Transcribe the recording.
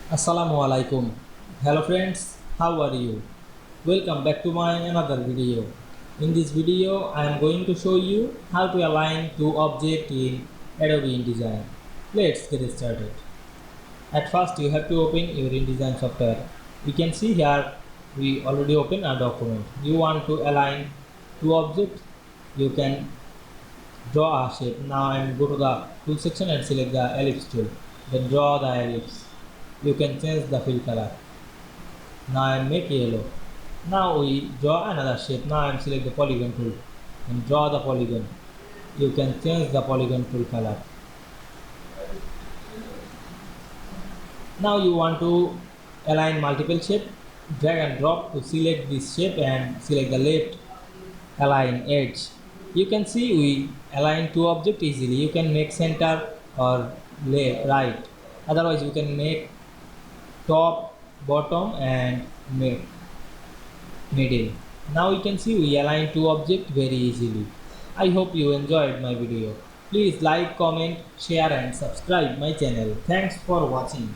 Assalamu Walaikum. Hello friends, how are you? Welcome back to my another video. In this video, I am going to show you how to align two objects in Adobe InDesign. Let's get started. At first, you have to open your InDesign software. You can see here we already open a document. You want to align two objects. You can draw a shape. Now I am go to the tool section and select the ellipse tool. Then draw the ellipse. You can change the fill color. Now I make yellow. Now we draw another shape. Now I am select the polygon tool and draw the polygon. You can change the polygon tool color. Now you want to align multiple shape. Drag and drop to select this shape and select the left align edge. You can see we align two objects easily. You can make center or left, right. Otherwise you can make top, bottom and middle. Now you can see we align two objects very easily. I hope you enjoyed my video. Please like, comment, share and subscribe my channel. Thanks for watching.